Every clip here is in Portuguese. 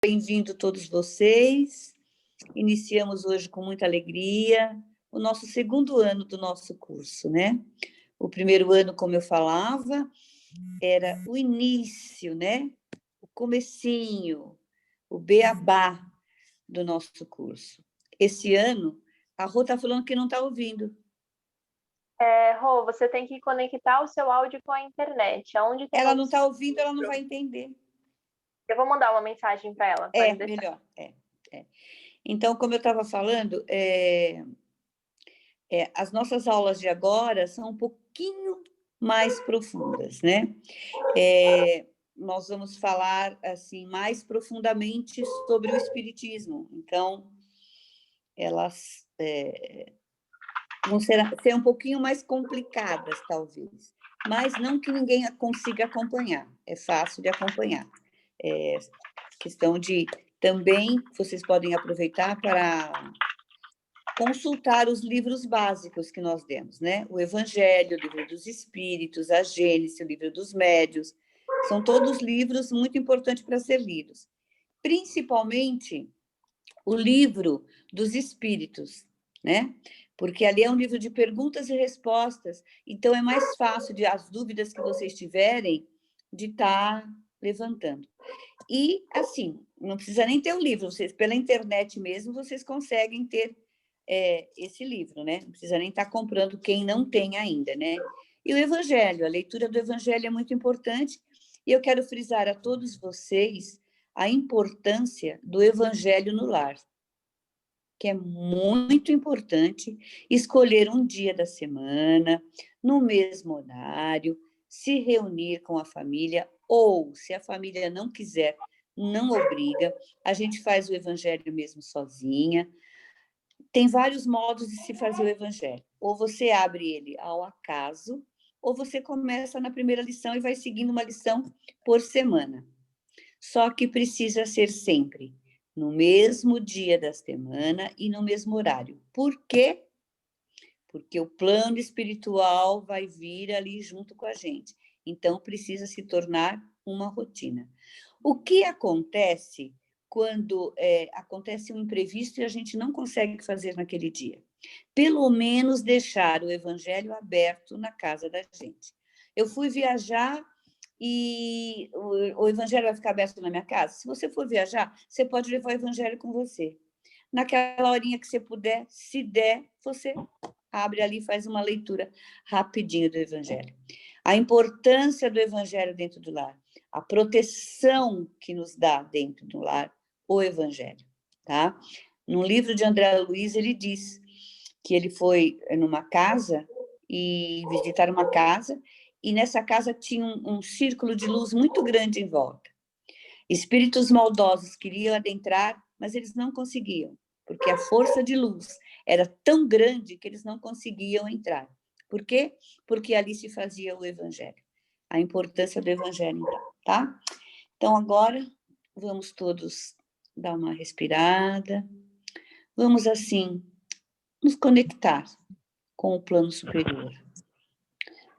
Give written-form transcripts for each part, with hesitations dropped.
Bem-vindo todos vocês. Iniciamos hoje com muita alegria o nosso segundo ano do nosso curso, né? O primeiro ano, como eu falava, era o início, né? O comecinho, o beabá do nosso curso. Esse ano, a Rô está falando que não está ouvindo. Rô, você tem que conectar o seu áudio com a internet. Aonde tem Ela não está ouvindo, ela não vai entender. Eu vou mandar uma mensagem para ela. Melhor. Então, como eu estava falando, as nossas aulas de agora são um pouquinho mais profundas, né? Nós vamos falar assim mais profundamente sobre o espiritismo. Então, elas vão ser um pouquinho mais complicadas, talvez, mas não que ninguém consiga acompanhar. É fácil de acompanhar. Questão de também vocês podem aproveitar para consultar os livros básicos que nós demos, né? O Evangelho, o Livro dos Espíritos, a Gênesis, o Livro dos Médiuns, são todos livros muito importantes para ser lidos. Principalmente o Livro dos Espíritos, né? Porque ali é um livro de perguntas e respostas, então é mais fácil as dúvidas que vocês tiverem de estar levantando. E, assim, não precisa nem ter o livro, vocês, pela internet mesmo, vocês conseguem ter esse livro, né? Não precisa nem estar comprando quem não tem ainda, né? E o Evangelho, a leitura do Evangelho é muito importante, e eu quero frisar a todos vocês a importância do Evangelho no lar, que é muito importante escolher um dia da semana, no mesmo horário, se reunir com a família, ou, se a família não quiser, não obriga, a gente faz o Evangelho mesmo sozinha. Tem vários modos de se fazer o Evangelho. Ou você abre ele ao acaso, ou você começa na primeira lição e vai seguindo uma lição por semana. Só que precisa ser sempre no mesmo dia da semana e no mesmo horário. Por quê? Porque o plano espiritual vai vir ali junto com a gente. Então, precisa se tornar uma rotina. O que acontece quando acontece um imprevisto e a gente não consegue fazer naquele dia? Pelo menos deixar o Evangelho aberto na casa da gente. Eu fui viajar e o Evangelho vai ficar aberto na minha casa? Se você for viajar, você pode levar o Evangelho com você. Naquela horinha que você puder, se der, você abre ali e faz uma leitura rapidinho do Evangelho. A importância do Evangelho dentro do lar, a proteção que nos dá dentro do lar, o Evangelho, tá? No livro de André Luiz, ele diz que ele foi numa casa e visitar uma casa, e nessa casa tinha um círculo de luz muito grande em volta. Espíritos maldosos queriam adentrar, mas eles não conseguiam, porque a força de luz era tão grande que eles não conseguiam entrar. Por quê? Porque ali se fazia o Evangelho. A importância do Evangelho, tá? Então, agora, vamos todos dar uma respirada. Vamos, assim, nos conectar com o plano superior.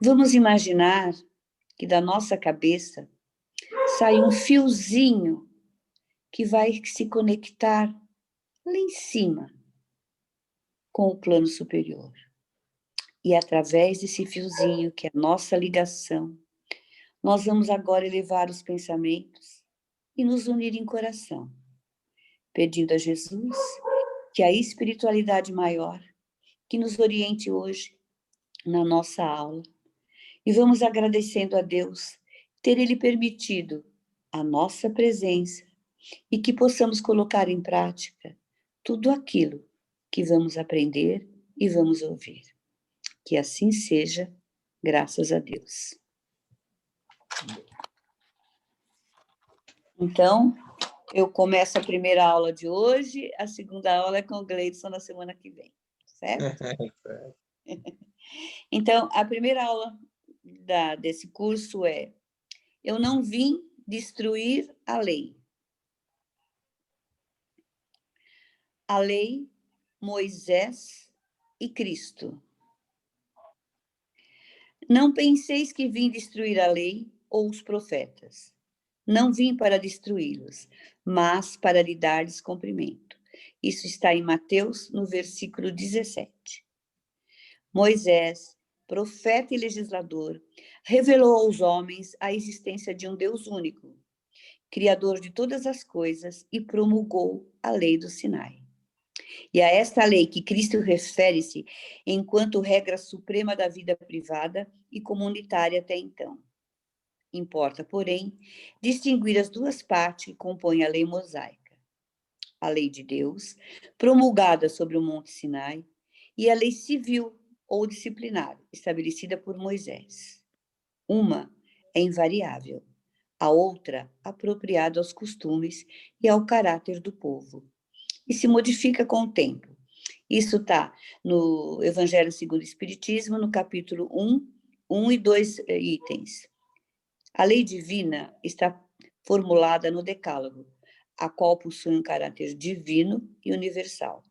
Vamos imaginar que da nossa cabeça sai um fiozinho que vai se conectar lá em cima com o plano superior. E através desse fiozinho, que é a nossa ligação, nós vamos agora elevar os pensamentos e nos unir em coração, pedindo a Jesus que a espiritualidade maior, que nos oriente hoje na nossa aula. E vamos agradecendo a Deus ter Ele permitido a nossa presença e que possamos colocar em prática tudo aquilo que vamos aprender e vamos ouvir. Que assim seja, graças a Deus. Então, eu começo a primeira aula de hoje, a segunda aula é com o Gleidson na semana que vem, certo? Então, a primeira aula desse curso é: eu não vim destruir a lei. A lei, Moisés e Cristo. Não penseis que vim destruir a lei ou os profetas. Não vim para destruí-los, mas para lhe dar-lhes cumprimento. Isso está em Mateus, no versículo 17. Moisés, profeta e legislador, revelou aos homens a existência de um Deus único, criador de todas as coisas, e promulgou a lei do Sinai. E a esta lei que Cristo refere-se enquanto regra suprema da vida privada e comunitária até então. Importa, porém, distinguir as duas partes que compõem a lei mosaica. A lei de Deus, promulgada sobre o Monte Sinai, e a lei civil ou disciplinar, estabelecida por Moisés. Uma é invariável, a outra apropriada aos costumes e ao caráter do povo, e se modifica com o tempo. Isso está no Evangelho segundo o Espiritismo, no capítulo 1 e 2 itens. A lei divina está formulada no Decálogo, a qual possui um caráter divino e universal.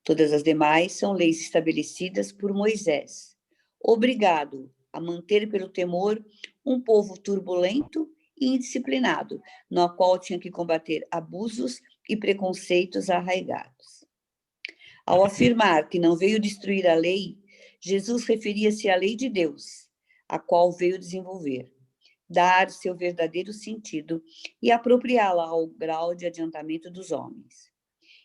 Todas as demais são leis estabelecidas por Moisés, obrigado a manter pelo temor um povo turbulento e indisciplinado, no qual tinha que combater abusos e preconceitos arraigados. Ao afirmar que não veio destruir a lei, Jesus referia-se à lei de Deus, a qual veio desenvolver, dar seu verdadeiro sentido e apropriá-la ao grau de adiantamento dos homens.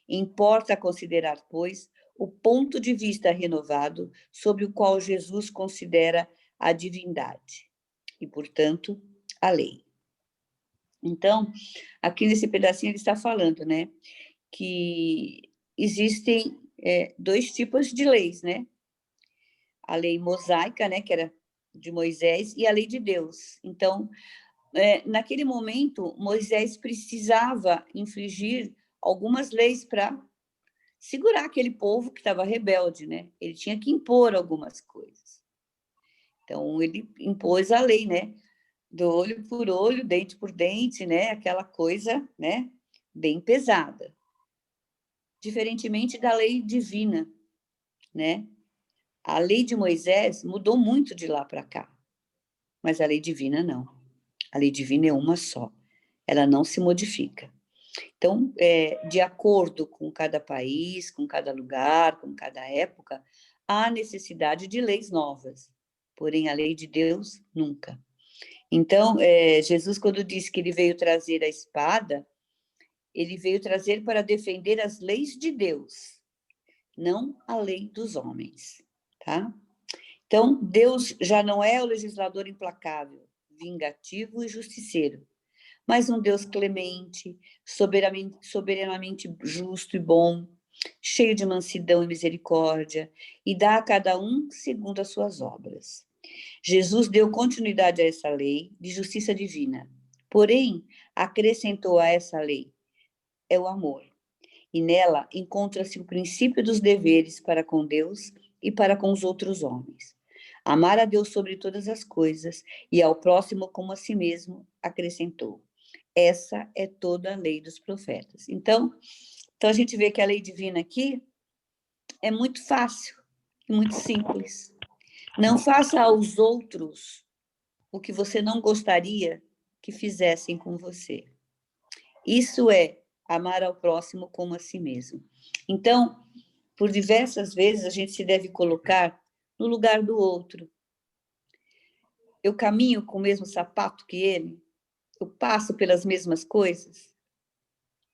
Importa considerar, pois, o ponto de vista renovado sobre o qual Jesus considera a divindade e, portanto, a lei. Então, aqui nesse pedacinho ele está falando, né, que existem dois tipos de leis, né? A lei mosaica, né, que era de Moisés, e a lei de Deus. Então, naquele momento, Moisés precisava infligir algumas leis para segurar aquele povo que estava rebelde, né? Ele tinha que impor algumas coisas. Então, ele impôs a lei, né? Do olho por olho, dente por dente, né? Aquela coisa, né? Bem pesada. Diferentemente da lei divina, né? A lei de Moisés mudou muito de lá para cá, mas a lei divina não. A lei divina é uma só. Ela não se modifica. Então, de acordo com cada país, com cada lugar, com cada época, há necessidade de leis novas. Porém, a lei de Deus, nunca. Então, Jesus, quando disse que ele veio trazer a espada, ele veio trazer para defender as leis de Deus, não a lei dos homens, tá? Então, Deus já não é o legislador implacável, vingativo e justiceiro, mas um Deus clemente, soberanamente justo e bom, cheio de mansidão e misericórdia, e dá a cada um segundo as suas obras. Jesus deu continuidade a essa lei de justiça divina, porém, acrescentou a essa lei o amor, e nela encontra-se o princípio dos deveres para com Deus e para com os outros homens. Amar a Deus sobre todas as coisas e ao próximo como a si mesmo, acrescentou. Essa é toda a lei dos profetas. Então a gente vê que a lei divina aqui é muito fácil e muito simples. Não faça aos outros o que você não gostaria que fizessem com você. Isso é amar ao próximo como a si mesmo. Então, por diversas vezes, a gente se deve colocar no lugar do outro. Eu caminho com o mesmo sapato que ele? Eu passo pelas mesmas coisas?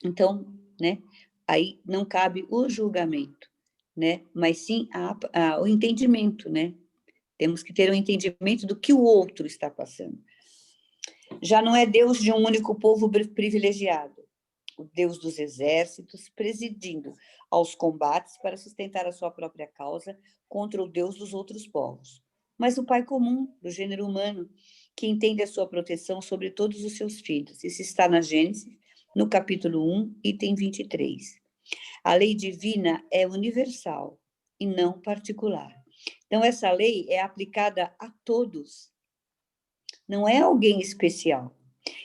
Então, né, aí não cabe o julgamento, né, mas sim o entendimento, né? Temos que ter um entendimento do que o outro está passando. Já não é Deus de um único povo privilegiado, o Deus dos exércitos, presidindo aos combates para sustentar a sua própria causa contra o Deus dos outros povos. Mas o Pai comum do gênero humano, que entende a sua proteção sobre todos os seus filhos. Isso está na Gênesis, no capítulo 1, item 23. A lei divina é universal e não particular. Então, essa lei é aplicada a todos. Não é alguém especial.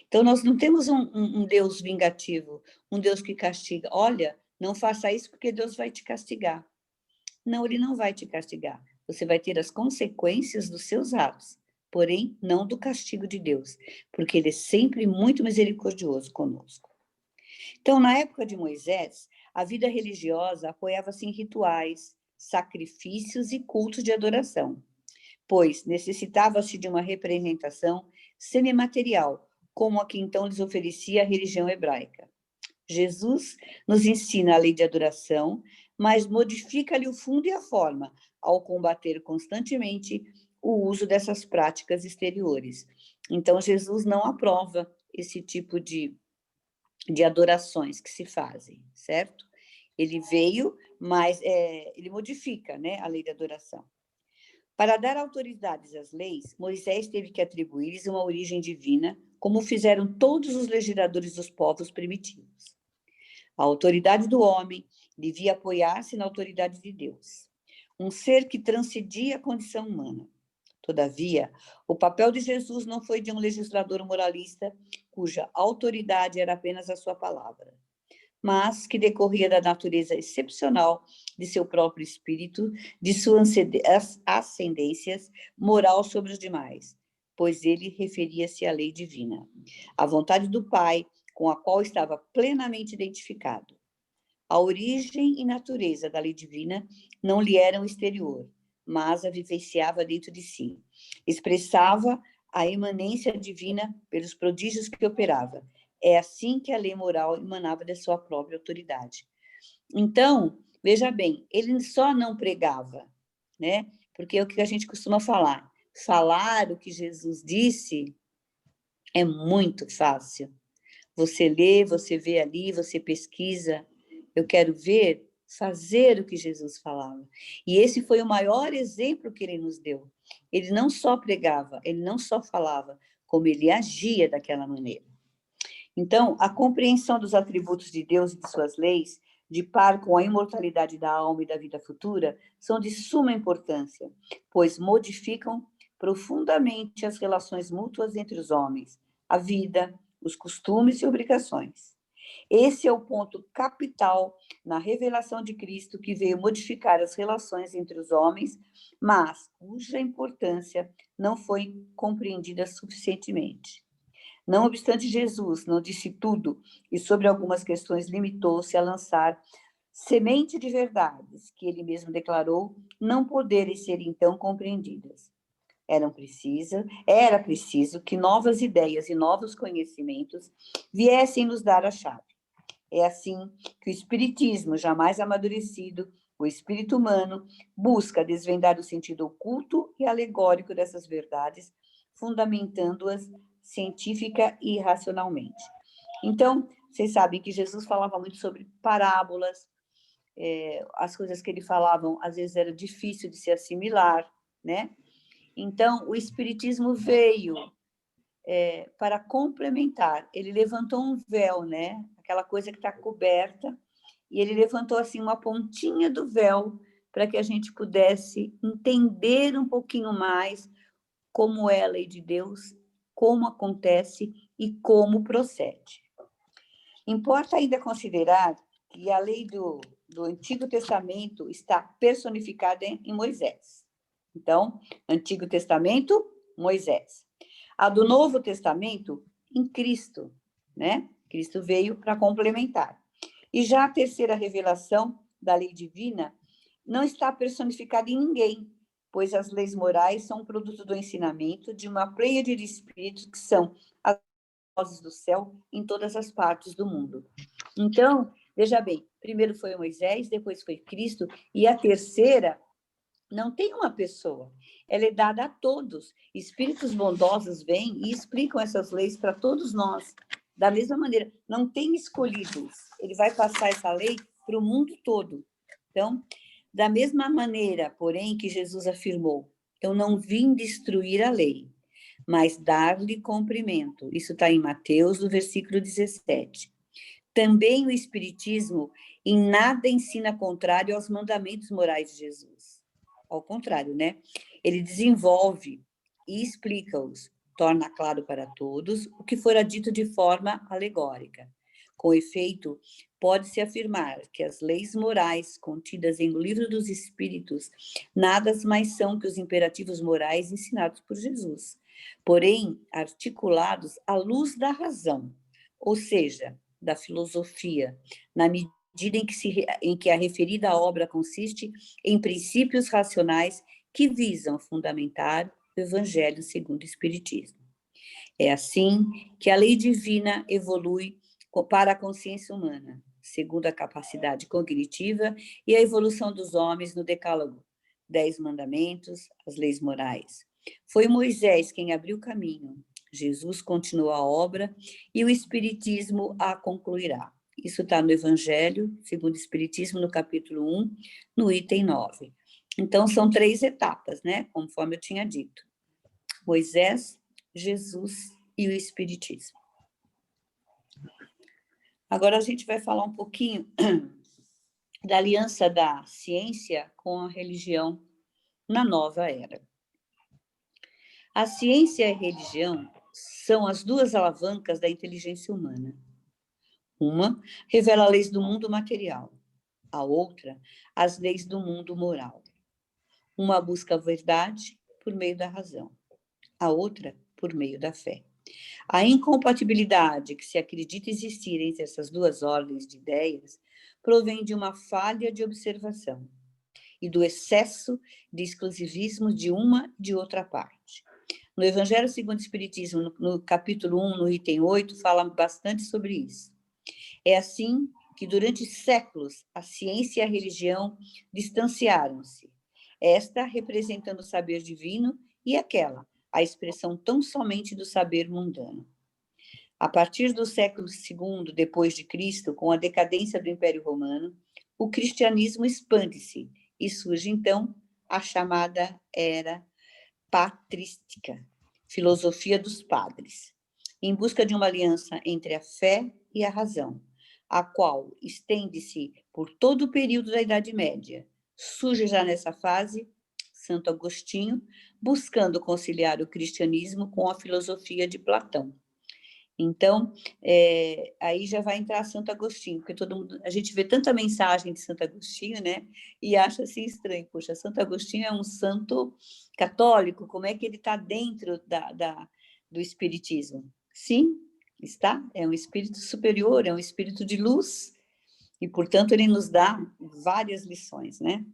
Então, nós não temos um Deus vingativo, um Deus que castiga. Olha, não faça isso porque Deus vai te castigar. Não, ele não vai te castigar. Você vai ter as consequências dos seus atos, porém, não do castigo de Deus, porque ele é sempre muito misericordioso conosco. Então, na época de Moisés, a vida religiosa apoiava-se em rituais, sacrifícios e cultos de adoração, pois necessitava-se de uma representação semimaterial, como a que então lhes oferecia a religião hebraica. Jesus nos ensina a lei de adoração, mas modifica-lhe o fundo e a forma, ao combater constantemente o uso dessas práticas exteriores. Então, Jesus não aprova esse tipo de adorações que se fazem, certo? Ele veio, mas ele modifica, né, a lei de adoração. Para dar autoridades às leis, Moisés teve que atribuir-lhes uma origem divina, como fizeram todos os legisladores dos povos primitivos. A autoridade do homem devia apoiar-se na autoridade de Deus, um ser que transcendia a condição humana. Todavia, o papel de Jesus não foi de um legislador moralista, cuja autoridade era apenas a sua palavra, mas que decorria da natureza excepcional de seu próprio espírito, de suas ascendências moral sobre os demais, pois ele referia-se à lei divina, à vontade do Pai, com a qual estava plenamente identificado. A origem e natureza da lei divina não lhe eram exterior, mas a vivenciava dentro de si. Expressava a imanência divina pelos prodígios que operava. É assim que a lei moral emanava da sua própria autoridade. Então, veja bem, ele só não pregava, né? Porque é o que a gente costuma falar. Falar o que Jesus disse é muito fácil. Você lê, você vê ali, você pesquisa. Eu quero ver, fazer o que Jesus falava. E esse foi o maior exemplo que ele nos deu. Ele não só pregava, ele não só falava, como ele agia daquela maneira. Então, a compreensão dos atributos de Deus e de suas leis, de par com a imortalidade da alma e da vida futura, são de suma importância, pois modificam profundamente as relações mútuas entre os homens, a vida, os costumes e obrigações. Esse é o ponto capital na revelação de Cristo, que veio modificar as relações entre os homens, mas cuja importância não foi compreendida suficientemente. Não obstante, Jesus não disse tudo e, sobre algumas questões, limitou-se a lançar semente de verdades que ele mesmo declarou não poderem ser então compreendidas. Era preciso que novas ideias e novos conhecimentos viessem nos dar a chave. É assim que o espiritismo, jamais amadurecido, o espírito humano, busca desvendar o sentido oculto e alegórico dessas verdades, fundamentando-as científica e racionalmente. Então, vocês sabem que Jesus falava muito sobre parábolas, as coisas que ele falava, às vezes, era difícil de se assimilar, né? Então, o Espiritismo veio para complementar. Ele levantou um véu, né? Aquela coisa que está coberta, e ele levantou assim uma pontinha do véu para que a gente pudesse entender um pouquinho mais como é a lei de Deus, como acontece e como procede. Importa ainda considerar que a lei do Antigo Testamento está personificada em Moisés. Então, Antigo Testamento, Moisés. A do Novo Testamento, em Cristo, né? Cristo veio para complementar. E já a terceira revelação da lei divina não está personificada em ninguém, pois as leis morais são produto do ensinamento de uma pleiade de espíritos que são as vozes do céu em todas as partes do mundo. Então, veja bem, primeiro foi Moisés, depois foi Cristo, e a terceira não tem uma pessoa, ela é dada a todos. Espíritos bondosos vêm e explicam essas leis para todos nós, da mesma maneira. Não tem escolhidos, ele vai passar essa lei para o mundo todo. Então, da mesma maneira, porém, que Jesus afirmou, eu não vim destruir a lei, mas dar-lhe cumprimento. Isso está em Mateus, no versículo 17. Também o Espiritismo em nada ensina contrário aos mandamentos morais de Jesus. Ao contrário, né? Ele desenvolve e explica-os, torna claro para todos o que fora dito de forma alegórica. Com efeito, pode-se afirmar que as leis morais contidas em O Livro dos Espíritos nada mais são que os imperativos morais ensinados por Jesus, porém articulados à luz da razão, ou seja, da filosofia, na medida em que a referida obra consiste em princípios racionais que visam fundamentar o Evangelho segundo o Espiritismo. É assim que a lei divina evolui para a consciência humana, segundo a capacidade cognitiva e a evolução dos homens no Decálogo, 10 mandamentos, as leis morais. Foi Moisés quem abriu o caminho, Jesus continuou a obra e o Espiritismo a concluirá. Isso está no Evangelho, segundo o Espiritismo, no capítulo 1, no item 9. Então, são 3 etapas, né? Conforme eu tinha dito. Moisés, Jesus e o Espiritismo. Agora a gente vai falar um pouquinho da aliança da ciência com a religião na nova era. A ciência e a religião são as 2 alavancas da inteligência humana. Uma revela leis do mundo material, a outra, as leis do mundo moral. Uma busca a verdade por meio da razão, a outra por meio da fé. A incompatibilidade que se acredita existir entre essas 2 ordens de ideias provém de uma falha de observação e do excesso de exclusivismo de uma e de outra parte. No Evangelho segundo o Espiritismo, no capítulo 1, no item 8, fala bastante sobre isso. É assim que, durante séculos, a ciência e a religião distanciaram-se, esta representando o saber divino e aquela, a expressão tão somente do saber mundano. A partir do século II depois de Cristo, com a decadência do Império Romano, o cristianismo expande-se e surge, então, a chamada Era Patrística, filosofia dos padres, em busca de uma aliança entre a fé e a razão, a qual estende-se por todo o período da Idade Média. Surge já nessa fase Santo Agostinho, buscando conciliar o cristianismo com a filosofia de Platão. Então, aí já vai entrar Santo Agostinho, porque a gente vê tanta mensagem de Santo Agostinho, né? E acha assim estranho, poxa, Santo Agostinho é um santo católico, como é que ele está dentro do espiritismo? Sim, está, é um espírito superior, é um espírito de luz, e, portanto, ele nos dá várias lições, né?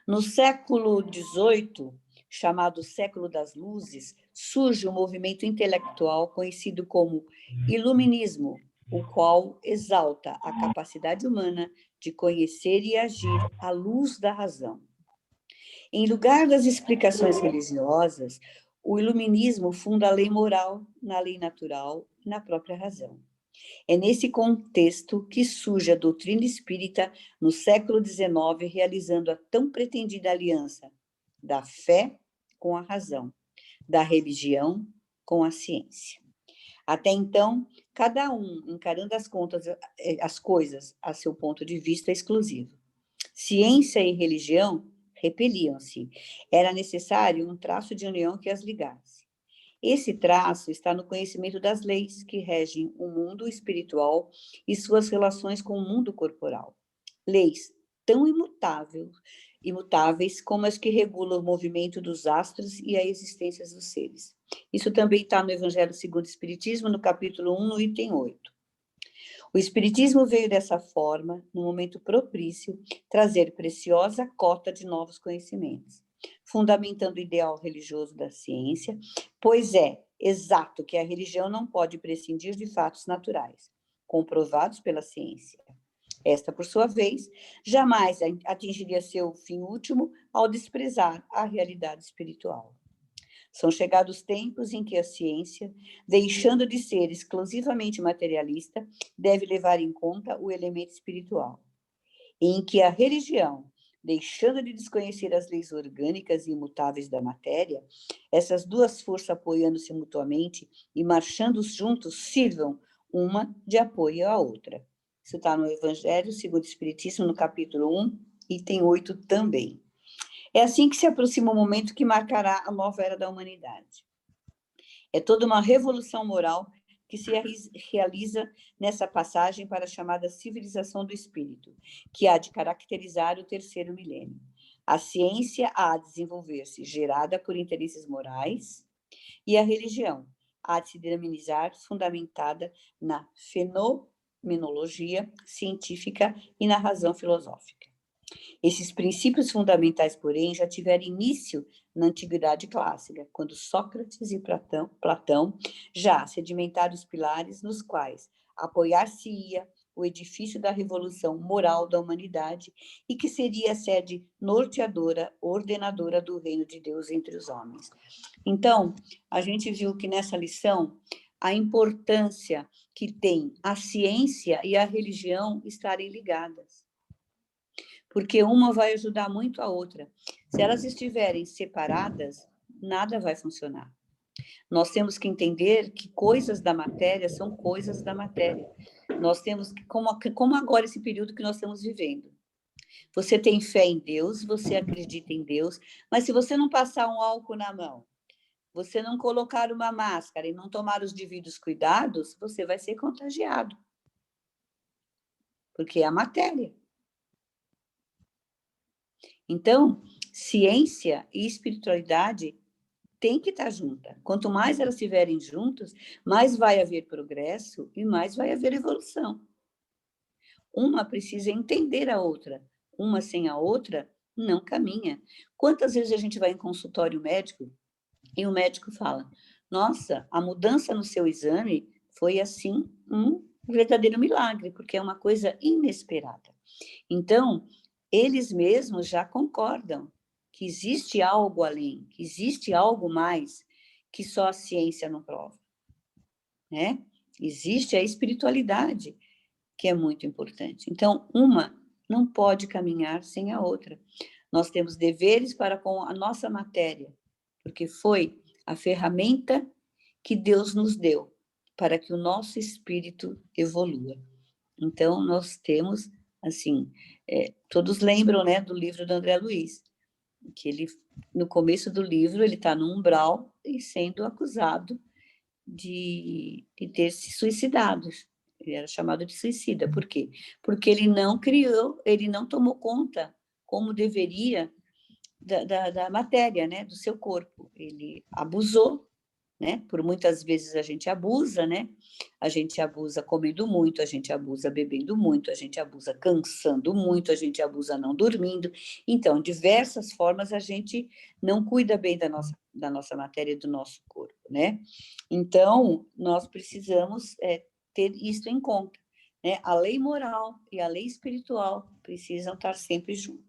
No século XVIII, chamado Século das Luzes, surge um movimento intelectual conhecido como Iluminismo, o qual exalta a capacidade humana de conhecer e agir à luz da razão. Em lugar das explicações religiosas, o Iluminismo funda a lei moral na lei natural e na própria razão. É nesse contexto que surge a doutrina espírita no século XIX, realizando a tão pretendida aliança da fé com a razão, da religião com a ciência. Até então, cada um encarando as coisas a seu ponto de vista exclusivo. Ciência e religião repeliam-se. Era necessário um traço de união que as ligasse. Esse traço está no conhecimento das leis que regem o mundo espiritual e suas relações com o mundo corporal. Leis tão imutáveis como as que regulam o movimento dos astros e a existência dos seres. Isso também está no Evangelho segundo o Espiritismo, no capítulo 1, no item 8. O Espiritismo veio dessa forma, no momento propício, trazer preciosa cota de novos conhecimentos, fundamentando o ideal religioso da ciência, pois é exato que a religião não pode prescindir de fatos naturais, comprovados pela ciência. Esta, por sua vez, jamais atingiria seu fim último ao desprezar a realidade espiritual. São chegados tempos em que a ciência, deixando de ser exclusivamente materialista, deve levar em conta o elemento espiritual, em que a religião, deixando de desconhecer as leis orgânicas e imutáveis da matéria, essas 2 forças apoiando-se mutuamente e marchando juntos, sirvam uma de apoio à outra. Isso está no Evangelho segundo o Espiritismo, no capítulo 1, item 8 também. É assim que se aproxima o momento que marcará a nova era da humanidade. É toda uma revolução moral que se realiza nessa passagem para a chamada civilização do espírito, que há de caracterizar o 3º milênio. A ciência há de desenvolver-se gerada por interesses morais e a religião há de se dinamizar, fundamentada na fenomenologia científica e na razão filosófica. Esses princípios fundamentais, porém, já tiveram início na Antiguidade Clássica, quando Sócrates e Platão já sedimentaram os pilares nos quais apoiar-se-ia o edifício da revolução moral da humanidade e que seria a sede norteadora, ordenadora do reino de Deus entre os homens. Então, a gente viu que nessa lição a importância que tem a ciência e a religião estarem ligadas, porque uma vai ajudar muito a outra. Se elas estiverem separadas, nada vai funcionar. Nós temos que entender que coisas da matéria são coisas da matéria. Nós temos que, como agora esse período que nós estamos vivendo. Você tem fé em Deus, você acredita em Deus, mas se você não passar um álcool na mão, você não colocar uma máscara e não tomar os devidos cuidados, você vai ser contagiado. Porque é a matéria. Então, ciência e espiritualidade têm que estar juntas. Quanto mais elas estiverem juntas, mais vai haver progresso e mais vai haver evolução. Uma precisa entender a outra. Uma sem a outra não caminha. Quantas vezes a gente vai em consultório médico e o médico fala: nossa, a mudança no seu exame foi assim um verdadeiro milagre, porque é uma coisa inesperada. Então, eles mesmos já concordam que existe algo além, que existe algo mais que só a ciência não prova, né? Existe a espiritualidade, que é muito importante. Então, uma não pode caminhar sem a outra. Nós temos deveres para com a nossa matéria, porque foi a ferramenta que Deus nos deu para que o nosso espírito evolua. Então, nós temos, assim, todos lembram, né, do livro do André Luiz, que ele, no começo do livro, ele está no umbral e sendo acusado de ter se suicidado. Ele era chamado de suicida. Por quê? Porque ele não criou, ele não tomou conta como deveria da matéria, né, do seu corpo. Ele abusou, né? Por muitas vezes a gente abusa, né? A gente abusa comendo muito, a gente abusa bebendo muito, a gente abusa cansando muito, a gente abusa não dormindo. Então, diversas formas a gente não cuida bem da nossa matéria e do nosso corpo, né? Então, nós precisamos ter isso em conta, né? A lei moral e a lei espiritual precisam estar sempre juntas.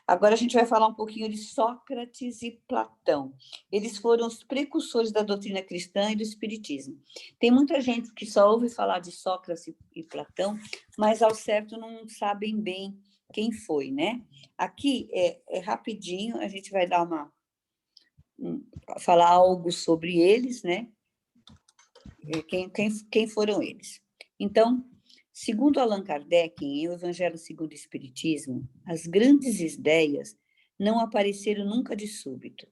Agora a gente vai falar um pouquinho de Sócrates e Platão. Eles foram os precursores da doutrina cristã e do espiritismo. Tem muita gente que só ouve falar de Sócrates e Platão, mas ao certo não sabem bem quem foi, né? Aqui é rapidinho, a gente vai dar falar algo sobre eles, né? Quem foram eles? Então, segundo Allan Kardec, em O Evangelho segundo o Espiritismo, as grandes ideias não apareceram nunca de súbito.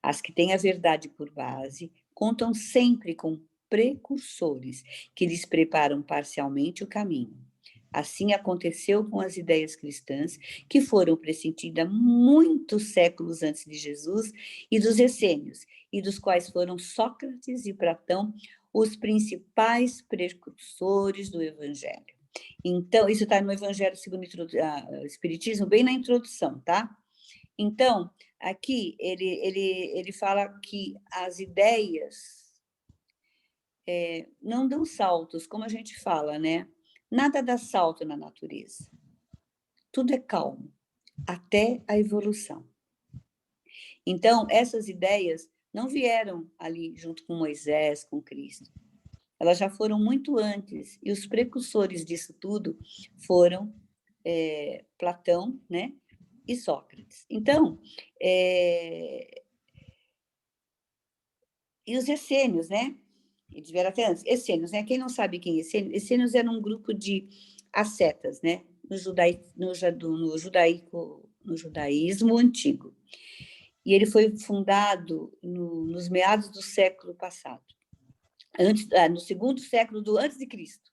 As que têm a verdade por base contam sempre com precursores que lhes preparam parcialmente o caminho. Assim aconteceu com as ideias cristãs, que foram pressentidas muitos séculos antes de Jesus e dos essênios, e dos quais foram Sócrates e Platão os principais precursores do Evangelho. Então, isso está no Evangelho segundo o Espiritismo, bem na introdução, tá? Então, aqui ele fala que as ideias não dão saltos, como a gente fala, né? Nada dá salto na natureza. Tudo é calmo, até a evolução. Então, essas ideias não vieram ali junto com Moisés, com Cristo. Elas já foram muito antes, e os precursores disso tudo foram Platão, né, e Sócrates. Então, e os essênios, né? Eles vieram até antes. Essênios, né? Quem não sabe quem é essênios? Essênios era um grupo de ascetas, né? No judaísmo antigo. E ele foi fundado nos meados do século passado. No segundo século antes de Cristo,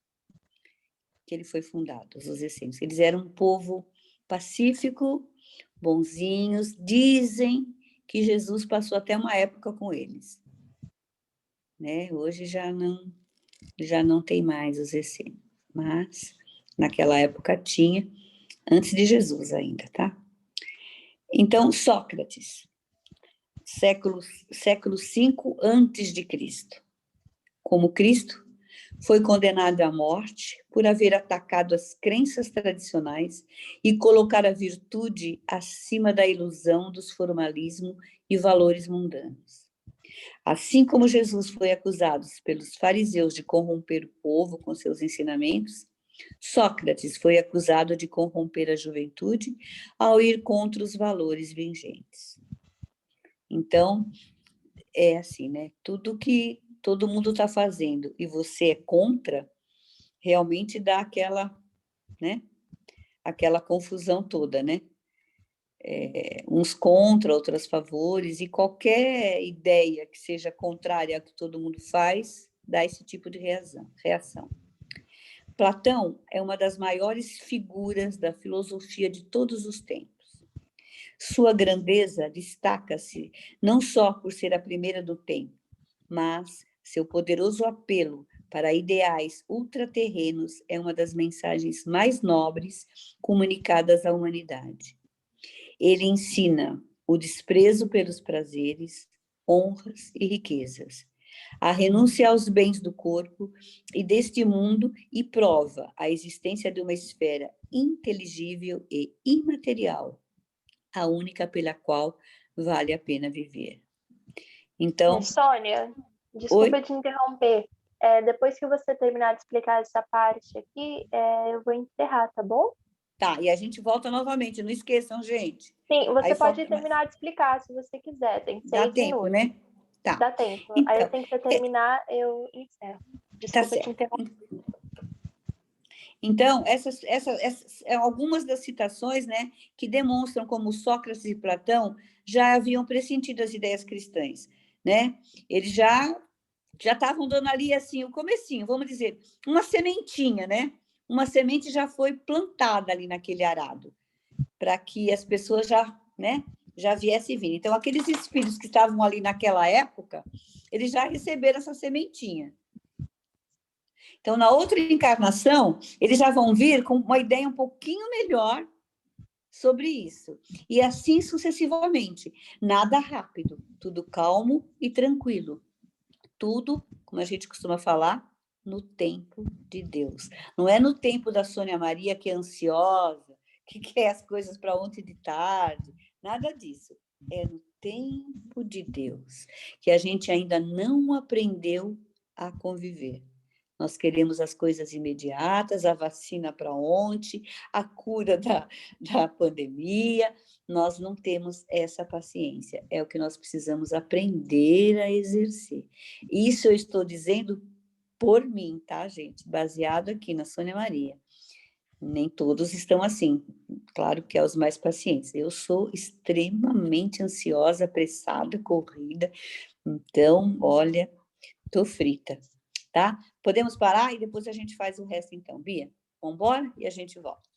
que ele foi fundado, os essênios. Eles eram um povo pacífico, bonzinhos. Dizem que Jesus passou até uma época com eles. né? Hoje já não tem mais os essênios, mas naquela época tinha, antes de Jesus ainda, tá? Então, Sócrates, século V antes de Cristo. Como Cristo, foi condenado à morte por haver atacado as crenças tradicionais e colocar a virtude acima da ilusão dos formalismos e valores mundanos. Assim como Jesus foi acusado pelos fariseus de corromper o povo com seus ensinamentos, Sócrates foi acusado de corromper a juventude ao ir contra os valores vigentes. Então, é assim, né? Tudo que todo mundo está fazendo e você é contra, realmente dá aquela, né? Aquela confusão toda, né? Uns contra, outros a favores, e qualquer ideia que seja contrária ao que todo mundo faz, dá esse tipo de reação. Platão é uma das maiores figuras da filosofia de todos os tempos. Sua grandeza destaca-se não só por ser a primeira do tempo, mas seu poderoso apelo para ideais ultraterrenos é uma das mensagens mais nobres comunicadas à humanidade. Ele ensina o desprezo pelos prazeres, honras e riquezas, a renúncia aos bens do corpo e deste mundo e prova a existência de uma esfera inteligível e imaterial, a única pela qual vale a pena viver. Então, Sônia, desculpa te interromper. Depois que você terminar de explicar essa parte aqui, eu vou encerrar, tá bom? Tá, e a gente volta novamente, não esqueçam, gente. Sim, você Aí pode terminar de explicar se você quiser, tem dá 6 tempo, minutos. né? Tá. Dá tempo. Aí Então, assim que você terminar, eu encerro. tá Desculpa te certo. interromper. Então, essas algumas das citações, né, que demonstram como Sócrates e Platão já haviam pressentido as ideias cristãs, né? Eles já estavam dando ali assim o comecinho, vamos dizer, uma sementinha, né? Uma semente já foi plantada ali naquele arado, para que as pessoas já viessem vindo. Então, aqueles espíritos que estavam ali naquela época, eles já receberam essa sementinha. Então, na outra encarnação, eles já vão vir com uma ideia um pouquinho melhor sobre isso. E assim sucessivamente. Nada rápido, tudo calmo e tranquilo. Tudo, como a gente costuma falar, no tempo de Deus. Não é no tempo da Sônia Maria, que é ansiosa, que quer as coisas para ontem de tarde. Nada disso. É no tempo de Deus, que a gente ainda não aprendeu a conviver. Nós queremos as coisas imediatas, a vacina para ontem, a cura da pandemia. Nós não temos essa paciência. É o que nós precisamos aprender a exercer. Isso eu estou dizendo por mim, tá, gente? Baseado aqui na Sônia Maria. Nem todos estão assim. Claro que é os mais pacientes. Eu sou extremamente ansiosa, apressada, corrida. Então, olha, tô frita. Tá? Podemos parar e depois a gente faz o resto então, Bia? Vamos embora e a gente volta.